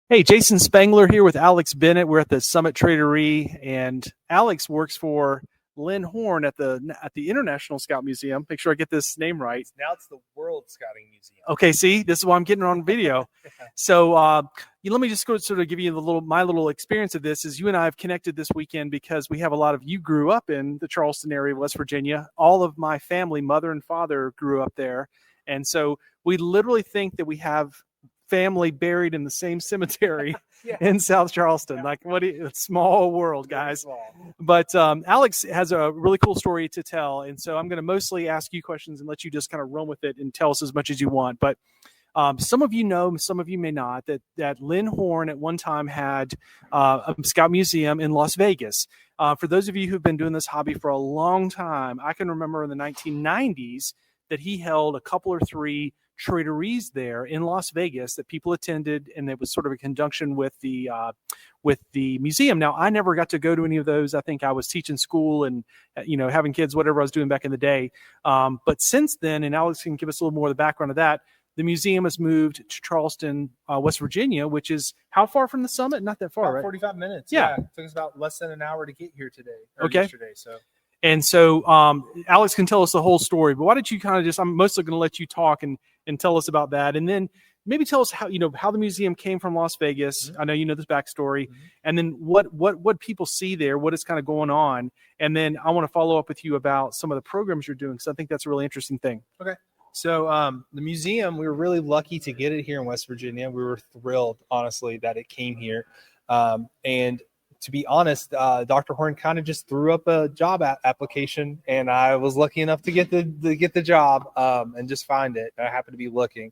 Hey, Jason Spangler here with Alex Bennett. We're at the Summit Trade-O-Ree, and Alex works for Lynn Horne at the International Scout Museum. Make sure I get this name right. Now it's the World Scouting Museum. Okay, see, this is why I'm getting on video. Yeah. So, let me just go sort of give you my little experience of this. Is you and I have connected this weekend because we have a lot of you grew up in the Charleston area, West Virginia. All of my family, mother and father, grew up there, and so we literally think that we have family buried in the same cemetery Yeah. in South Charleston. Yeah. Like, small world, guys. Small. But Alex has a really cool story to tell, and so I'm going to mostly ask you questions and let you just kind of run with it and tell us as much as you want. But some of you know, some of you may not, that Lynn Horne at one time had a Scout Museum in Las Vegas. For those of you who've been doing this hobby for a long time, I can remember in the 1990s that he held a couple or three Trade-O-Rees there in Las Vegas that people attended, and it was sort of a conjunction with the museum. Now, I never got to go to any of those. I think I was teaching school and having kids, whatever I was doing back in the day. But since then, and Alex can give us a little more of the background of that, the museum has moved to Charleston, West Virginia, which is how far from the summit? Not that far, About right? 45 minutes. Yeah. It took us about less than an hour to get here today. Okay. Yesterday. So. And so Alex can tell us the whole story, but why don't you kind of I'm mostly going to let you talk and tell us about that. And then maybe tell us how the museum came from Las Vegas. Mm-hmm. I know you know this backstory. Mm-hmm. And then what people see there, what is kind of going on. And then I want to follow up with you about some of the programs you're doing, because I think that's a really interesting thing. Okay. So the museum, we were really lucky to get it here in West Virginia. We were thrilled, honestly, that it came here. And to be honest, Dr. Horne kind of just threw up a job application, and I was lucky enough to get the job and just find it. I happened to be looking.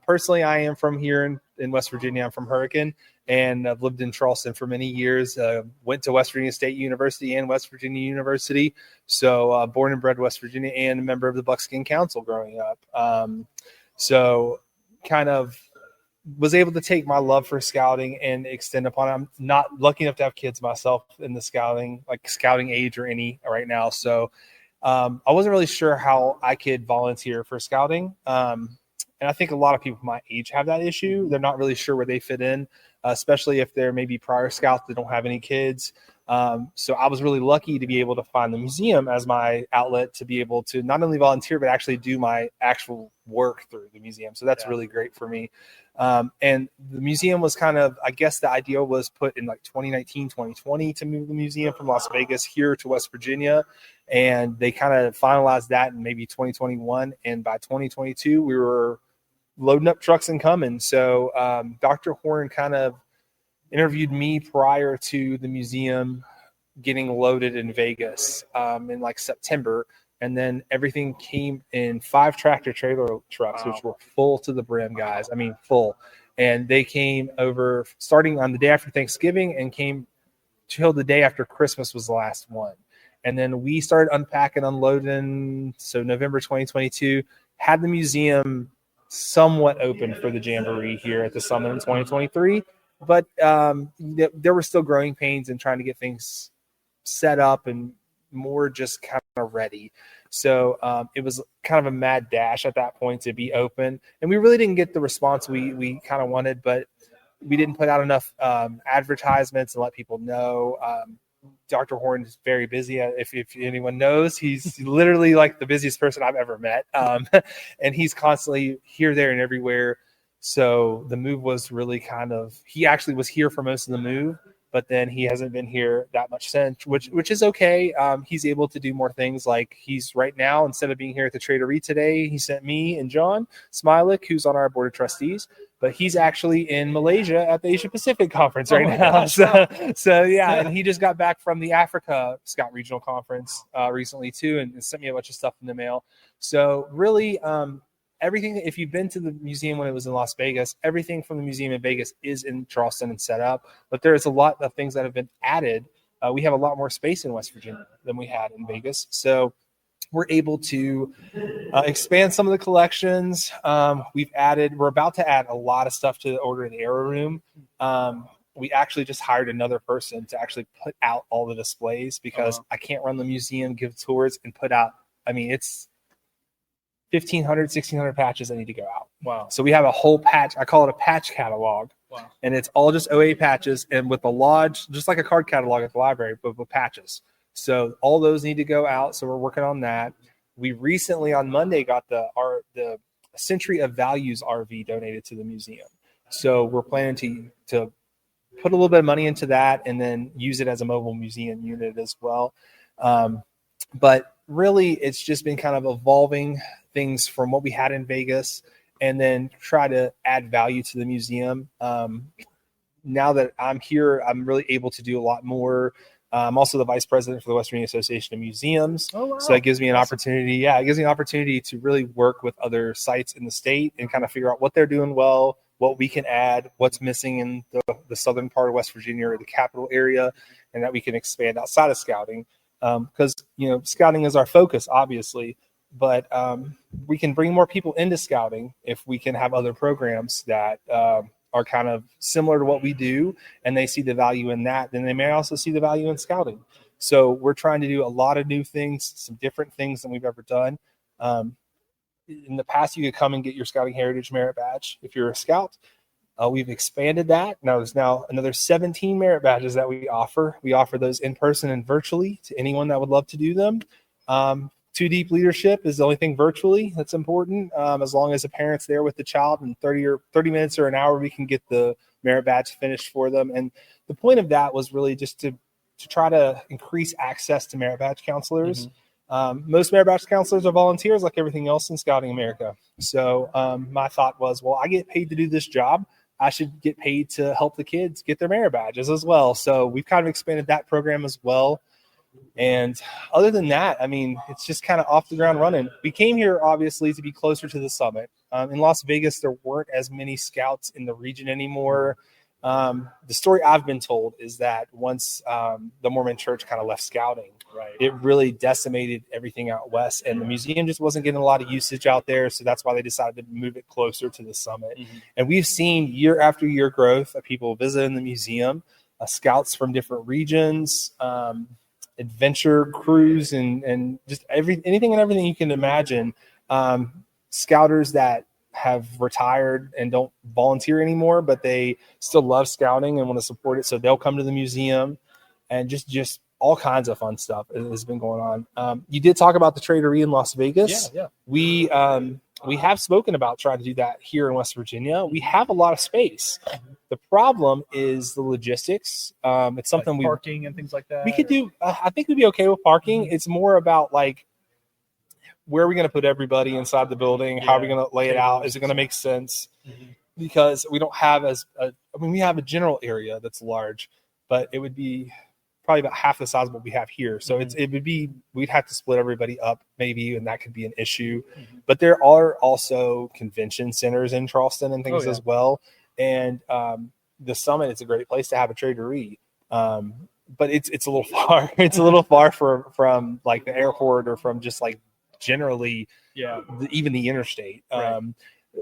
Personally, I am from here in West Virginia. I'm from Hurricane, and I've lived in Charleston for many years. Went to West Virginia State University and West Virginia University. So born and bred West Virginia, and a member of the Buckskin Council growing up. So kind of was able to take my love for scouting and extend upon it. I'm not lucky enough to have kids myself in the scouting age or any right now. So I wasn't really sure how I could volunteer for scouting. And I think a lot of people my age have that issue. They're not really sure where they fit in, especially if they're maybe prior scouts that don't have any kids. So I was really lucky to be able to find the museum as my outlet to be able to not only volunteer, but actually do my actual work through the museum. So that's really great for me. And the museum was kind of, I guess the idea was put in like 2019, 2020 to move the museum from Las Vegas here to West Virginia. And they kind of finalized that in maybe 2021. And by 2022, we were loading up trucks and coming. So Dr. Horne kind of interviewed me prior to the museum getting loaded in Vegas in like September. And then everything came in 5 tractor trailer trucks, which were full to the brim, guys. I mean, full. And they came over starting on the day after Thanksgiving and came till the day after Christmas was the last one. And then we started unpacking, unloading. So November 2022, had the museum somewhat open for the Jamboree here at the Summit in 2023. But there were still growing pains and trying to get things set up and more just kind of ready. So it was kind of a mad dash at that point to be open. And we really didn't get the response we kind of wanted, but we didn't put out enough advertisements and let people know. Dr. Horne is very busy. If anyone knows, he's literally like the busiest person I've ever met. And he's constantly here, there, and everywhere. So the move was really he actually was here for most of the move, but then he hasn't been here that much since, which is okay. He's able to do more things. Like he's right now, instead of being here at the Trade-O-Ree today, he sent me and John Smilek, who's on our board of trustees, but he's actually in Malaysia at the Asia Pacific Conference right now. So yeah, and he just got back from the Africa Scout Regional Conference recently too, and sent me a bunch of stuff in the mail. So really, everything, if you've been to the museum when it was in Las Vegas, everything from the museum in Vegas is in Charleston and set up. But there's a lot of things that have been added. We have a lot more space in West Virginia than we had in Vegas. So we're able to expand some of the collections. We're about to add a lot of stuff to the Order in the Arrow Room. We actually just hired another person to actually put out all the displays because I can't run the museum, give tours, and put out, it's 1,500, 1,600 patches that need to go out. Wow. So we have a whole patch. I call it a patch catalog Wow. And it's all just OA patches and with a lodge, just like a card catalog at the library, but with patches. So all those need to go out. So we're working on that. We recently on Monday got the Century of Values RV donated to the museum. So we're planning to put a little bit of money into that and then use it as a mobile museum unit as well. But really, it's just been kind of evolving things from what we had in Vegas and then try to add value to the museum. Now that I'm here, I'm really able to do a lot more. I'm also the vice president for the West Virginia Association of Museums. Oh, wow. So that gives me an opportunity. Yeah, it gives me an opportunity to really work with other sites in the state and kind of figure out what they're doing well, what we can add, what's missing in the southern part of West Virginia or the capital area, and that we can expand outside of scouting. Because, scouting is our focus, obviously, but we can bring more people into scouting if we can have other programs that are kind of similar to what we do and they see the value in that, then they may also see the value in scouting. So we're trying to do a lot of new things, some different things than we've ever done. In the past, you could come and get your Scouting Heritage Merit Badge if you're a scout. We've expanded that. Now there's another 17 merit badges that we offer. We offer those in person and virtually to anyone that would love to do them. Two Deep Leadership is the only thing virtually that's important. As long as a parent's there with the child in 30 minutes or an hour, we can get the merit badge finished for them. And the point of that was really just to try to increase access to merit badge counselors. Mm-hmm. Most merit badge counselors are volunteers like everything else in Scouting America. So my thought was, well, I get paid to do this job. I should get paid to help the kids get their merit badges as well. So we've kind of expanded that program as well. And other than that, I mean, it's just kind of off the ground running. We came here, obviously, to be closer to the summit. In Las Vegas, there weren't as many scouts in the region anymore. The story I've been told is that once the Mormon church kind of left scouting, right, it really decimated everything out west. And the museum just wasn't getting a lot of usage out there. So that's why they decided to move it closer to the summit. Mm-hmm. And we've seen year after year growth of people visiting the museum, scouts from different regions, adventure crews and just anything and everything you can imagine. Scouters that have retired and don't volunteer anymore, but they still love scouting and want to support it. So they'll come to the museum and just all kinds of fun stuff has been going on. You did talk about the Trade-O-Ree in Las Vegas. Yeah. We have spoken about trying to do that here in West Virginia. We have a lot of space. The problem is the logistics. It's something like parking and things like that. We could do. I think we'd be okay with parking. Mm-hmm. It's more about like, where are we going to put everybody inside the building? Yeah. How are we going to lay it out? Is it going to make sense? Mm-hmm. Because we don't have we have a general area that's large, but it would be probably about half the size of what we have here. So mm-hmm. We'd have to split everybody up maybe, and that could be an issue. Mm-hmm. But there are also convention centers in Charleston and things as well. And the summit is a great place to have a Trade-O-Ree. But it's a little far. It's a little far from like the airport or from just like generally even the interstate. Right.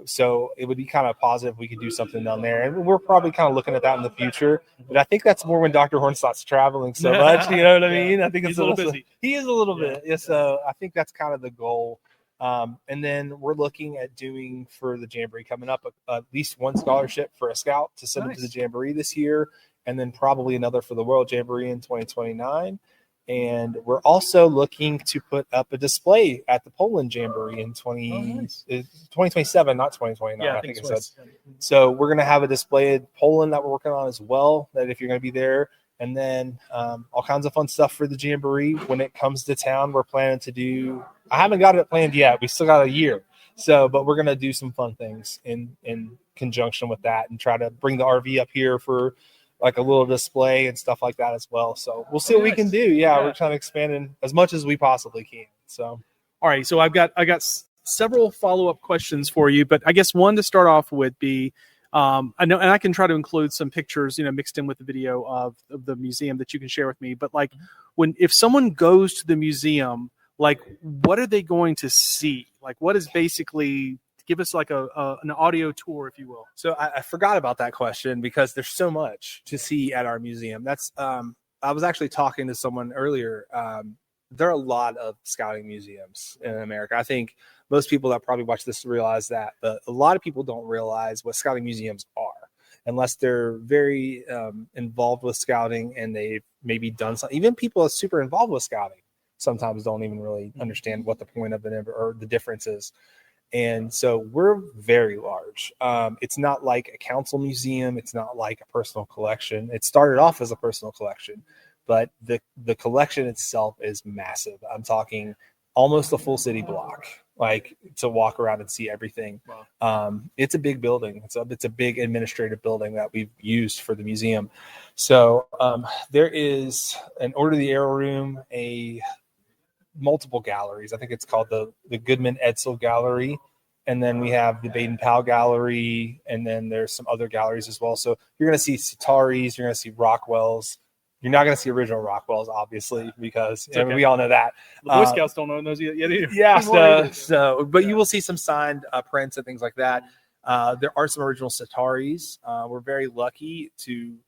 So it would be kind of positive if we could do something down there. And we're probably kind of looking at that in the future. But I think that's more when Dr. Horne starts traveling so much. You know what I mean? I think he's a little busy. He is a little bit. Yeah, so I think that's kind of the goal. And then we're looking at doing for the Jamboree coming up at least one scholarship for a scout to send them to the Jamboree this year. And then probably another for the World Jamboree in 2029. And we're also looking to put up a display at the Poland Jamboree in 2027, not 2029. Yeah, I think it says. So we're going to have a display in Poland that we're working on as well, that if you're going to be there. And then all kinds of fun stuff for the Jamboree. When it comes to town, we're planning to do – I haven't got it planned yet. We still got a year. But we're going to do some fun things in conjunction with that and try to bring the RV up here for – like a little display and stuff like that as well. So we'll see what we can do. Yeah, we're trying to expand in as much as we possibly can. So, all right. So I got several follow-up questions for you, but I guess one to start off would be, I know, and I can try to include some pictures, mixed in with the video of the museum that you can share with me. But like if someone goes to the museum, like what are they going to see? Like what is basically, give us like an audio tour, if you will. So I forgot about that question because there's so much to see at our museum. That's I was actually talking to someone earlier. There are a lot of scouting museums in America. I think most people that probably watch this realize that, but a lot of people don't realize what scouting museums are. unless they're very involved with scouting and they've maybe done something. Even people that are super involved with scouting sometimes don't even really understand what the point of it or the difference is. And so we're very large. It's not like a council museum. It's not like a personal collection. It started off as a personal collection, but the collection itself is massive. I'm talking almost a full city block, like to walk around and see everything. Wow. It's a big building. It's a big administrative building that we've used for the museum. So there is an Order of the Arrow room, multiple galleries. I think it's called the Goodman Edsel Gallery. And then we have the Baden-Powell Gallery. And then there's some other galleries as well. So you're going to see Sitaris, you're going to see Rockwells. You're not going to see original Rockwells, obviously, because okay. We all know that. The Boy Scouts don't know those yet either. Yeah. But you will see some signed prints and things like that. There are some original Sitaris. We're very lucky to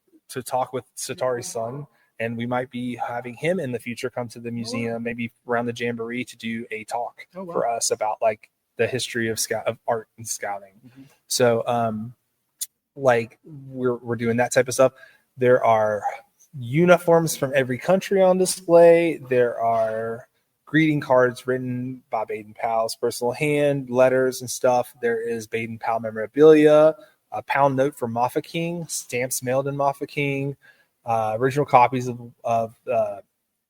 talk with Sitari's son. And we might be having him in the future come to the museum, maybe around the Jamboree, to do a talk for us about like the history of art and scouting. Mm-hmm. So, like we're doing that type of stuff. There are uniforms from every country on display. There are greeting cards written by Baden-Powell's personal hand, letters and stuff. There is Baden-Powell memorabilia, a pound note from Mafeking, stamps mailed in Mafeking. Original copies of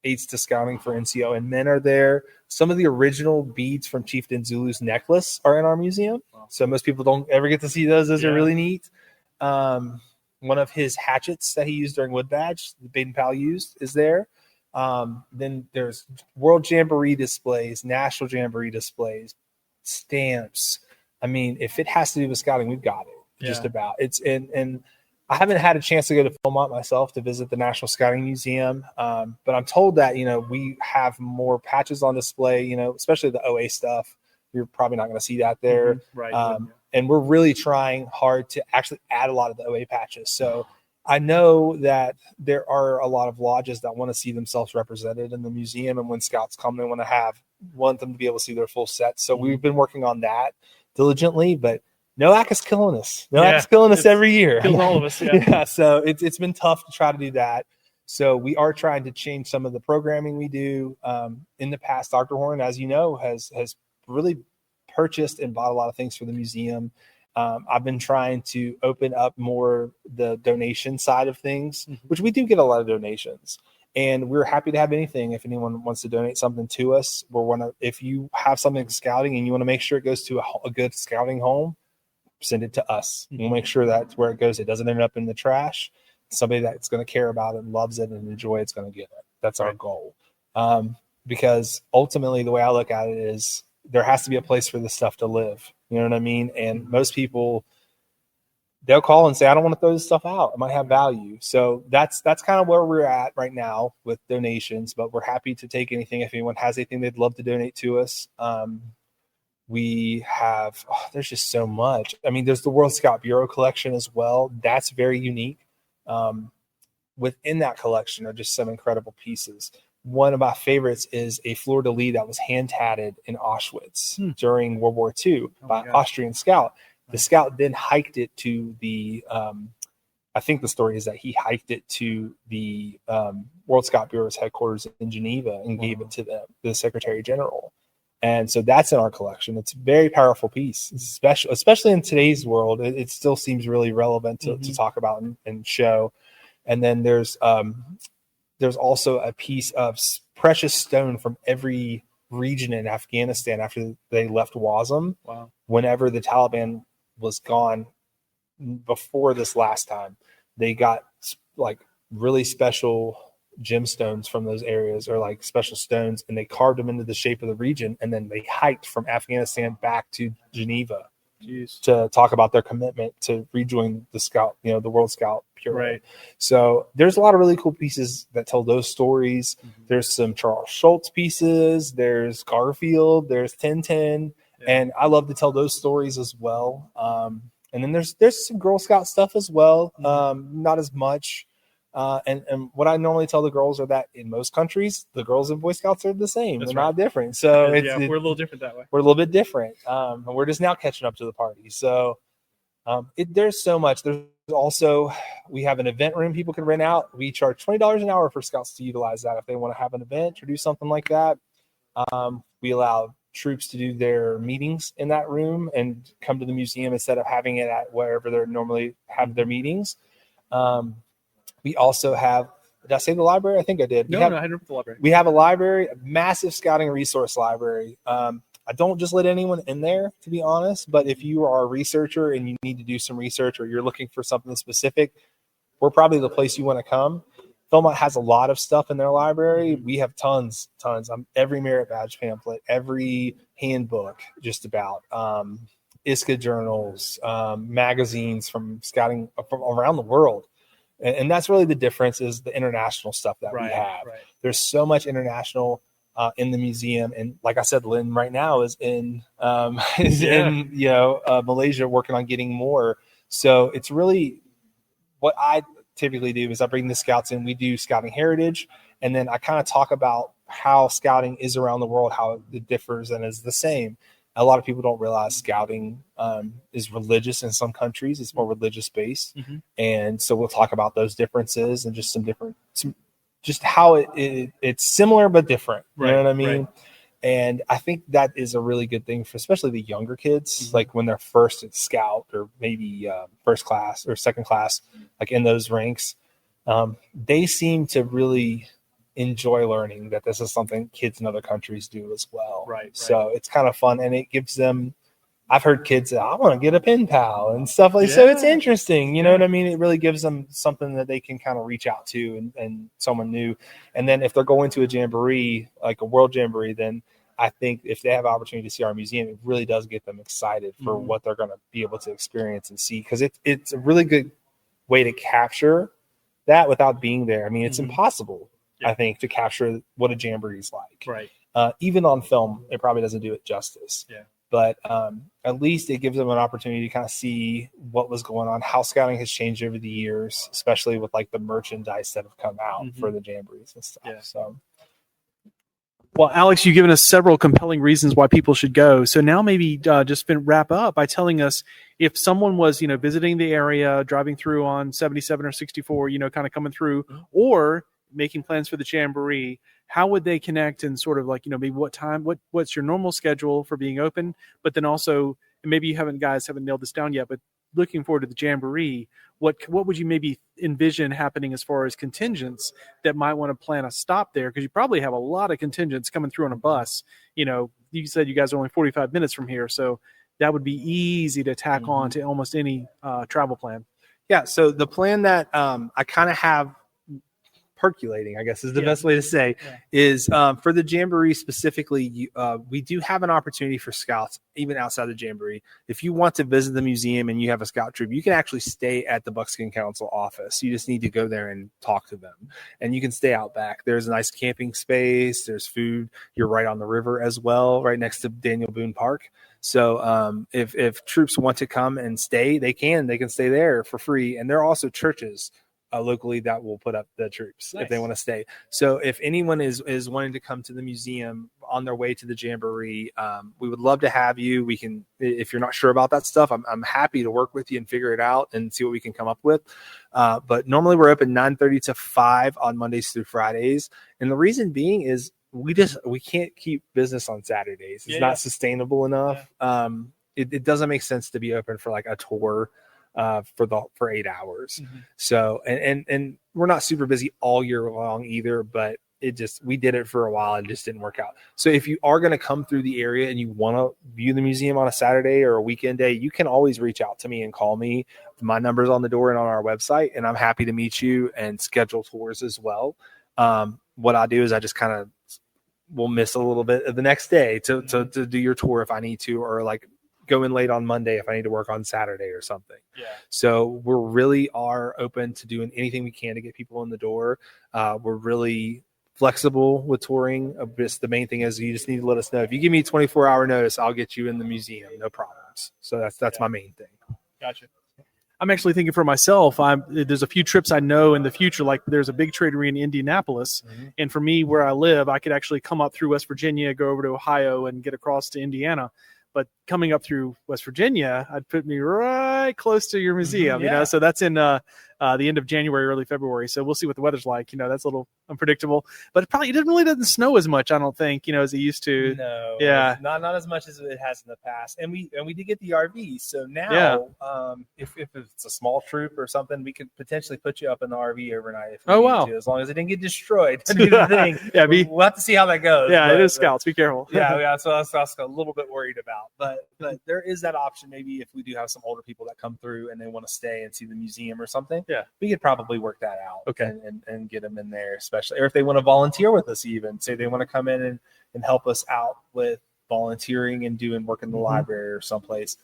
Aids to Scouting for NCO and Men are there. Some of the original beads from Chieftain Zulu's necklace are in our museum. So most people don't ever get to see those. Those are really neat. One of his hatchets that he used during Wood Badge, the Baden-Powell used, is there. Then there's World Jamboree displays, National Jamboree displays, stamps. I mean, if it has to do with scouting, we've got it just about. It's and I haven't had a chance to go to Philmont myself to visit the National Scouting Museum, but I'm told that, we have more patches on display, especially the OA stuff. You're probably not going to see that there. Mm-hmm. Right. And we're really trying hard to actually add a lot of the OA patches. So I know that there are a lot of lodges that want to see themselves represented in the museum. And when scouts come, they want them to be able to see their full set. So we've been working on that diligently, but NOAC is killing us. NOAC is killing us every year. Killing all of us. Yeah. So it's been tough to try to do that. So we are trying to change some of the programming we do. In the past, Dr. Horne, as you know, has really purchased and bought a lot of things for the museum. I've been trying to open up more the donation side of things, which we do get a lot of donations. And we're happy to have anything. If anyone wants to donate something to us, if you have something scouting and you want to make sure it goes to a good scouting home, send it to us. We'll make sure that's where it goes. It doesn't end up in the trash. Somebody that's going to care about it, loves it, and enjoy it's going to get it. That's our goal. Because ultimately, the way I look at it is there has to be a place for this stuff to live. You know what I mean? And most people, they'll call and say, I don't want to throw this stuff out. It might have value. So that's kind of where we're at right now with donations, but we're happy to take anything. If anyone has anything they'd love to donate to us, we have, there's just so much. I mean, there's the World Scout Bureau collection as well. That's very unique. Within that collection are just some incredible pieces. One of my favorites is a fleur-de-lis that was hand-tatted in Auschwitz during World War II by an Austrian scout. The scout then hiked it to the, I think the story is that he hiked it to the World Scout Bureau's headquarters in Geneva and gave it to the Secretary General. And so that's in our collection. It's a very powerful piece, especially in today's world. It still seems really relevant to talk about and show. And then there's also a piece of precious stone from every region in Afghanistan after they left Wazam. Wow. Whenever the Taliban was gone before this last time, they got like really special gemstones from those areas, or like special stones, and they carved them into the shape of the region, and then they hiked from Afghanistan back to Geneva to talk about their commitment to rejoin the Scout, the World Scout Bureau. Right. So there's a lot of really cool pieces that tell those stories. There's some Charles Schultz pieces, there's Garfield, there's Tintin, and I love to tell those stories as well. And then there's some Girl Scout stuff as well, not as much. And what I normally tell the girls are that in most countries, the girls and Boy Scouts are the same. They're not different. So we're a little different that way. We're a little bit different. And we're just now catching up to the party. So there's so much. There's Also, we have an event room people can rent out. We charge $20 an hour for scouts to utilize that if they want to have an event or do something like that. We allow troops to do their meetings in that room and come to the museum instead of having it at wherever they normally have their meetings. We also have, did I say the library? I think I did. No, I didn't the library. We have a library, a massive scouting resource library. I don't just let anyone in there, to be honest, but if you are a researcher and you need to do some research or you're looking for something specific, we're probably the place you want to come. Philmont has a lot of stuff in their library. We have tons. Every merit badge pamphlet, every handbook, just about, ISCA journals, magazines from scouting from around the world. And that's really the difference, is the international stuff that we have. Right. There's so much international in the museum, and like I said, Lynn right now is in Malaysia working on getting more. So it's really, what I typically do is I bring the scouts in. We do scouting heritage, and then I kind of talk about how scouting is around the world, how it differs and is the same. A lot of people don't realize scouting is religious in some countries. It's more religious based, and so we'll talk about those differences and just just how it's similar but different. You know what I mean? Right. And I think that is a really good thing for especially the younger kids, like when they're first at scout or maybe first class or second class, like in those ranks, they seem to really enjoy learning that this is something kids in other countries do as well. Right. So it's kind of fun, and it gives them, I've heard kids say, I want to get a pen pal and stuff like, so it's interesting. You know what I mean? It really gives them something that they can kind of reach out to and someone new. And then if they're going to a jamboree, like a World Jamboree, then I think if they have an opportunity to see our museum, it really does get them excited for what they're going to be able to experience and see. Because it's a really good way to capture that without being there. I mean, it's impossible, I think, to capture what a jamboree is like. Right. Even on film, it probably doesn't do it justice. Yeah. But at least it gives them an opportunity to kind of see what was going on, how scouting has changed over the years, especially with like the merchandise that have come out for the jamborees and stuff. Yeah. So, well, Alex, you've given us several compelling reasons why people should go. So now maybe just wrap up by telling us, if someone was, visiting the area, driving through on 77 or 64, kind of coming through, or making plans for the jamboree, how would they connect, and sort of like, maybe what time, what's your normal schedule for being open? But then also, maybe you haven't nailed this down yet, but looking forward to the jamboree, what would you maybe envision happening as far as contingents that might want to plan a stop there? Because you probably have a lot of contingents coming through on a bus. You said you guys are only 45 minutes from here, so that would be easy to tack on to almost any travel plan. Yeah. So the plan that I kind of have percolating, I guess is the best way to say, is for the jamboree specifically, we do have an opportunity for scouts even outside the jamboree. If you want to visit the museum and you have a scout troop, you can actually stay at the Buckskin Council office. You just need to go there and talk to them, and you can stay out back. There's a nice camping space, there's food, you're right on the river as well, right next to Daniel Boone Park. So if troops want to come and stay, they can stay there for free. And there are also churches locally that will put up the troops if they want to stay. So if anyone is wanting to come to the museum on their way to the jamboree, we would love to have you. We can, if you're not sure about that stuff, I'm happy to work with you and figure it out and see what we can come up with. But normally we're open 9:30 to 5 on Mondays through Fridays. And the reason being is we can't keep business on Saturdays. It's not sustainable enough. It doesn't make sense to be open for like a tour for 8 hours. So, and we're not super busy all year long either, but we did it for a while and just didn't work out. So if you are going to come through the area and you want to view the museum on a Saturday or a weekend day, you can always reach out to me and call me. My number's on the door and on our website, and I'm happy to meet you and schedule tours as well. What I do is I just kind of will miss a little bit of the next day to do your tour if I need to, or like go in late on Monday if I need to work on Saturday or something. Yeah. So we really are open to doing anything we can to get people in the door. We're really flexible with touring. Just the main thing is you just need to let us know. If you give me 24-hour notice, I'll get you in the museum, no problems. So that's my main thing. Gotcha. I'm actually thinking for myself, there's a few trips I know in the future, like there's a big Trade-O-Ree in Indianapolis. And for me, where I live, I could actually come up through West Virginia, go over to Ohio and get across to Indiana. but coming up through West Virginia, I'd put me right close to your museum, Yeah. so that's in the end of January, early February. So we'll see what the weather's like. That's a little unpredictable, but it really doesn't snow as much, I don't think, as it used to. No, Yeah. not as much as it has in the past. And we did get the RV. So now, if it's a small troop or something, we could potentially put you up in the RV overnight if we need to, as long as it didn't get destroyed. That'd be the thing. Yeah, we'll have to see how that goes. Yeah, it is Scouts. Be careful. Yeah. So that's a little bit worried about. But there is that option. Maybe if we do have some older people that come through and they want to stay and see the museum or something, we could probably work that out. Okay. And get them in there, especially, or if they want to volunteer with us, even say they want to come in and help us out with volunteering and doing work in the library or someplace.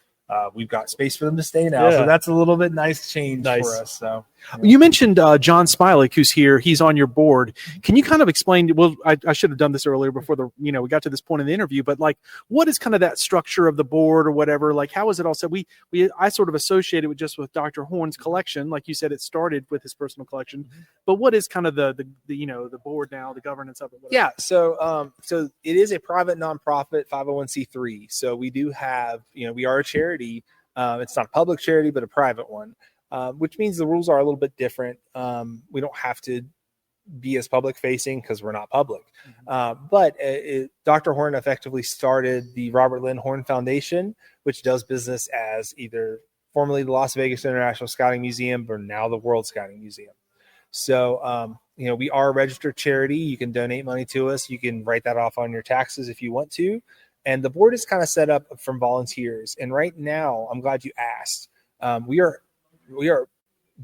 We've got space for them to stay now, so that's a little bit nice change for us. So you mentioned John Smilek, who's here. He's on your board. Can you kind of explain? Well, I should have done this earlier before we got to this point in the interview. But like, what is kind of that structure of the board or whatever? Like, how is it all set? I sort of associate it with Dr. Horne's collection. Like you said, it started with his personal collection. But what is kind of the board now, the governance of it? Whatever? Yeah, so it is a private nonprofit 501c3. So we do have, we are a charity. It's not a public charity, but a private one, which means the rules are a little bit different. We don't have to be as public facing because we're not public. But Dr. Horne effectively started the Robert Lynn Horne Foundation, which does business as either formerly the Las Vegas International Scouting Museum or now the World Scouting Museum. So, we are a registered charity. You can donate money to us. You can write that off on your taxes if you want to. And the board is kind of set up from volunteers. And right now, I'm glad you asked. We are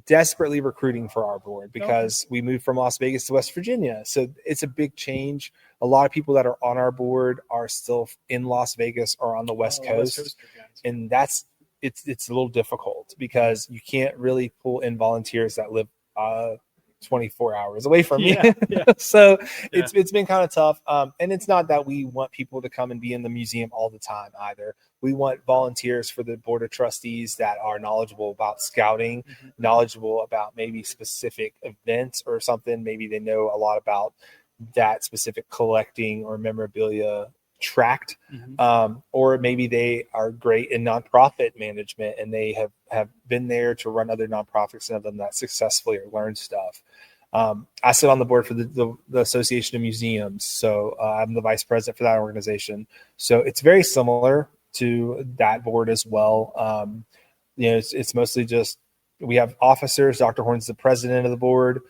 desperately recruiting for our board because we moved from Las Vegas to West Virginia. So it's a big change. A lot of people that are on our board are still in Las Vegas or on the West Coast. And it's a little difficult because you can't really pull in volunteers that live 24 hours away from me. So it's been kind of tough. And it's not that we want people to come and be in the museum all the time either. We want volunteers for the board of trustees that are knowledgeable about scouting, knowledgeable about maybe specific events or something. Maybe they know a lot about that specific collecting or memorabilia tract, or maybe they are great in nonprofit management and they have been there to run other nonprofits and have done that successfully or learned stuff. I sit on the board for the Association of Museums, so I'm the vice president for that organization. So it's very similar to that board as well. It's mostly just we have officers. Dr. Horne's the president of the board,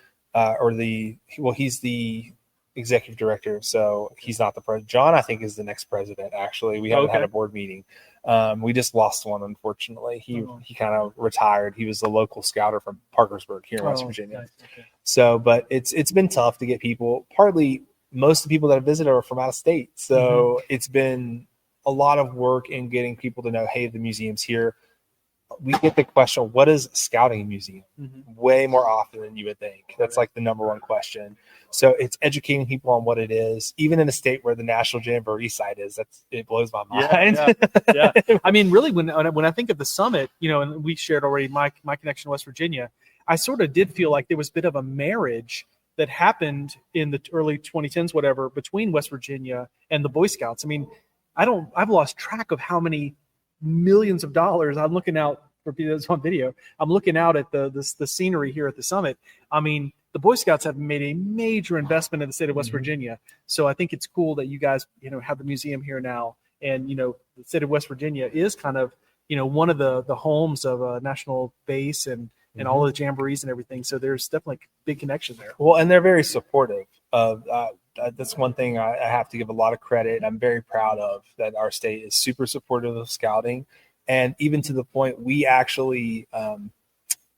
he's the executive director, so he's not the president. John, I think, is the next president. Actually, we haven't had a board meeting. We just lost one, unfortunately. He kind of retired. He was a local scouter from Parkersburg here in West Virginia. Nice. Okay. So, but it's been tough to get people. Partly, most of the people that have visited are from out of state, so it's been a lot of work in getting people to know, hey, the museum's here. We get the question, what is a scouting museum? Way more often than you would think. That's like the number one question. So it's educating people on what it is, even in a state where the National Jamboree site is. It blows my mind. Yeah. I mean, really, when I think of the summit, and we shared already my connection to West Virginia, I sort of did feel like there was a bit of a marriage that happened in the early 2010s, whatever, between West Virginia and the Boy Scouts. I mean, I've lost track of how many millions of dollars. I'm looking out for people that's on video. I'm looking out at the scenery here at the summit. I mean, the Boy Scouts have made a major investment in the state of West Virginia. So I think it's cool that you guys, have the museum here now. And, the state of West Virginia is kind of, one of the homes of a national base and all the jamborees and everything. So there's definitely a big connection there. Well, and they're very supportive of that's one thing I have to give a lot of credit. I'm very proud of that. Our state is super supportive of scouting. And even to the point we actually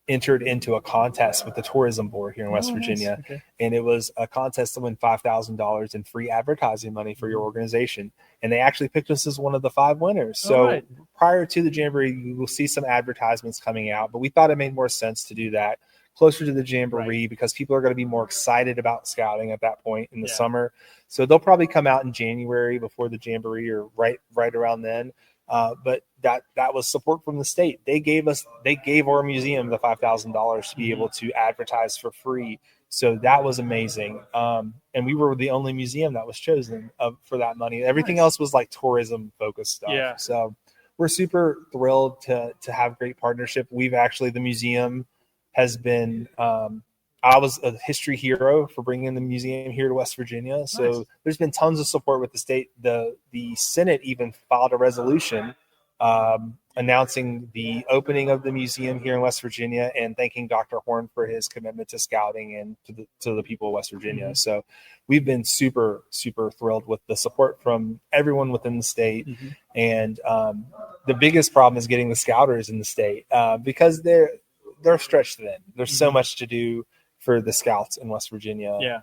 entered into a contest with the tourism board here in West Virginia. Nice. Okay. And it was a contest to win $5,000 in free advertising money for your organization. And they actually picked us as one of the 5 winners. So prior to the Jamboree, you will see some advertisements coming out, but we thought it made more sense to do that closer to the Jamboree because people are going to be more excited about scouting at that point in the summer. So they'll probably come out in January before the Jamboree or right around then. But that was support from the state. They gave our museum the $5,000 to be able to advertise for free. So that was amazing. And we were the only museum that was chosen for that money. Everything else was like tourism focused stuff. Yeah. So we're super thrilled to have great partnership. The museum has been, I was a history hero for bringing the museum here to West Virginia. So there's been tons of support with the state. The Senate even filed a resolution announcing the opening of the museum here in West Virginia and thanking Dr. Horne for his commitment to scouting and to the people of West Virginia. Mm-hmm. So we've been super, super thrilled with the support from everyone within the state. Mm-hmm. And the biggest problem is getting the scouters in the state because they're stretched thin. There's so much to do for the scouts in West Virginia. Yeah.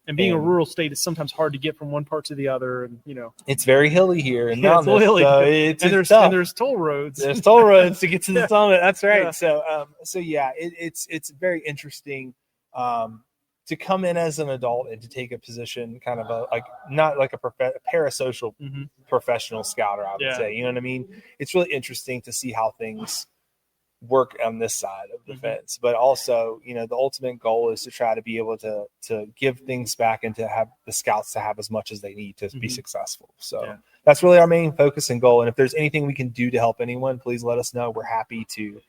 And being a rural state, it's sometimes hard to get from one part to the other. And, it's very hilly here. And it's hilly. So and there's toll roads. There's toll roads to get to the summit. That's right. Yeah. So it's very interesting to come in as an adult and to take a position kind of not like a parasocial professional scouter, I would say. You know what I mean? It's really interesting to see how things work on this side of the fence, but also the ultimate goal is to try to be able to give things back and to have the scouts to have as much as they need to be successful. So that's really our main focus and goal. And if there's anything we can do to help anyone, please let us know. We're happy to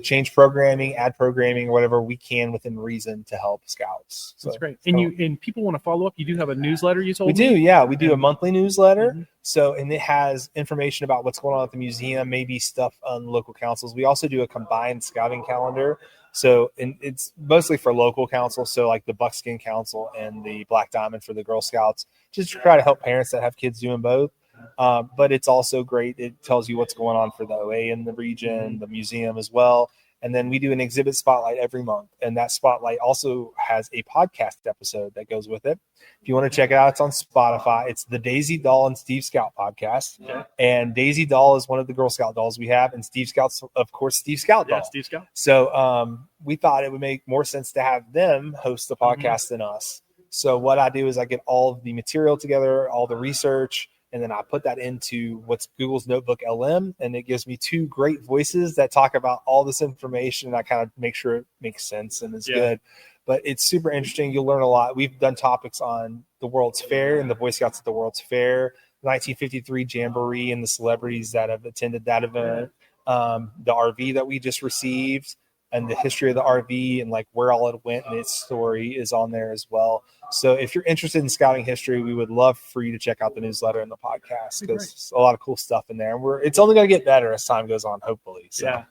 change programming, add programming, or whatever we can within reason to help scouts. So, that's great. And people want to follow up. You do have a newsletter, you told me? We do, yeah. We do a monthly newsletter. So, and it has information about what's going on at the museum, maybe stuff on local councils. We also do a combined scouting calendar. So, and it's mostly for local councils. So like the Buckskin Council and the Black Diamond for the Girl Scouts, just to try to help parents that have kids doing both. But it's also great. It tells you what's going on for the OA in the region, the museum as well. And then we do an exhibit spotlight every month. And that spotlight also has a podcast episode that goes with it. If you want to check it out, it's on Spotify. It's the Daisy Doll and Steve Scout podcast. Okay. And Daisy Doll is one of the Girl Scout dolls we have. And Steve Scout's, of course, Steve Scout doll. Yeah, Steve Scout. So we thought it would make more sense to have them host the podcast than us. So what I do is I get all of the material together, all the research, and then I put that into what's Google's Notebook LM, and it gives me two great voices that talk about all this information, and I kind of make sure it makes sense and is good. But it's super interesting. You'll learn a lot. We've done topics on the World's Fair and the Boy Scouts at the World's Fair, 1953 Jamboree and the celebrities that have attended that event, the RV that we just received, and the history of the RV and like where all it went and its story is on there as well. So if you're interested in scouting history, we would love for you to check out the newsletter and the podcast because there's a lot of cool stuff in there. And it's only going to get better as time goes on, hopefully. So. Yeah.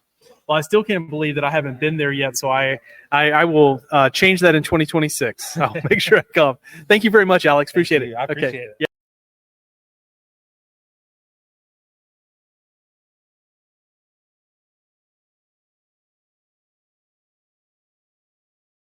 Well, I still can't believe that I haven't been there yet. So I will change that in 2026. I'll make sure I come. Thank you very much, Alex. Appreciate it. I appreciate it. Yeah.